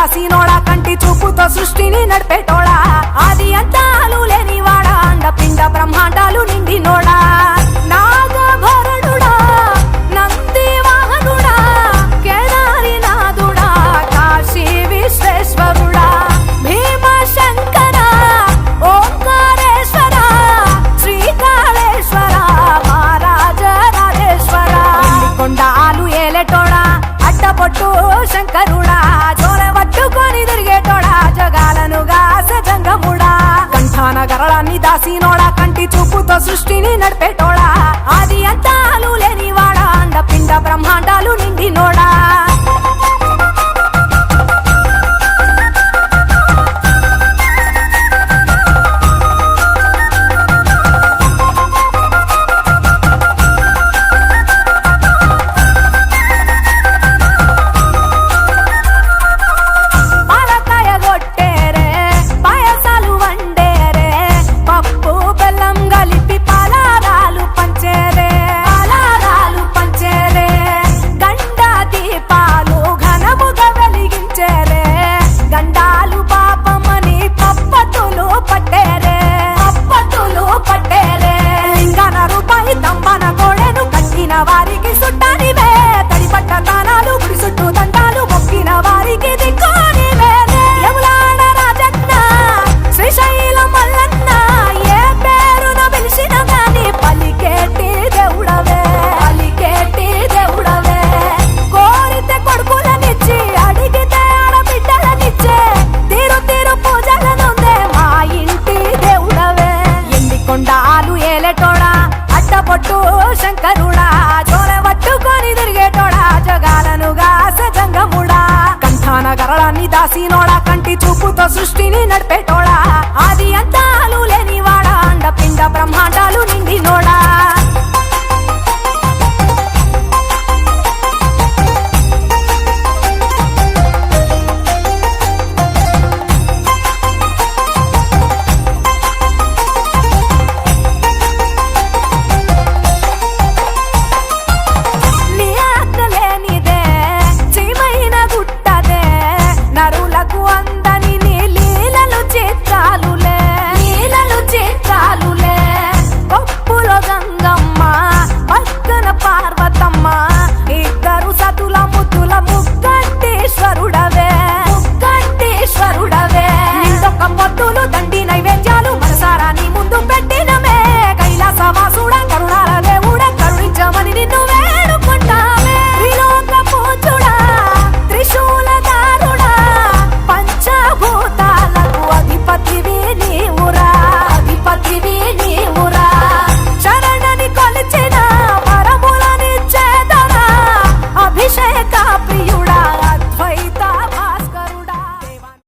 దాసినోడా కంటి చూపుతో సృష్టిని నడిపేటోడా ఆది అంతాలు లేనివాడా అండపిండ బ్రహ్మాండాలు నిండినోడా నాగభరణుడా నంది వాహనుడా కేదారినాథుడా కాశీ విశ్వేశ్వరుడా భీమశంకర ఓంకారేశ్వర శ్రీకాళేశ్వర మహారాజ రాజేశ్వర కొండాలు ఏలేటోడా అడ్డపొట్టు శంకరుడా జోలె పట్టుకొని తిరిగేటోడా జగాలను గాసె జంగముడా కంఠాన గరళాన్ని దాసినోడా కంటి చూపుతో సృష్టిని నడిపేటోడా ఆది అంతాలు లేనివాడా అండపిండ బ్రహ్మాండాలు నిండినోడా వారికి సుట్టానివే తడిపట్ట తానాలు గుడి చుట్టూ దండాలు మొక్కిన వారికి దిక్కునివే యములాడ రాజన్న శ్రీశైల మల్లన్న ఏ పేరున పిలిచిన గాని పలికేటి దేవుడవే కోరితే కొడుకులనిచ్చి అడిగితే ఆడబిడ్డలనిచ్చే తీరు తీరు పూజలనుందే మా ఇంటి దేవుడవే ఎండి కొండాలు ఏలేటోడా అడ్డపొట్టు శంకరుడా జోలె పట్టుకొని తిరిగేటోడా జగాలను గాసె జంగముడా కంఠాన గరళాన్ని దాసినోడా కంటి చూపుతో సృష్టిని నడిపేటోడా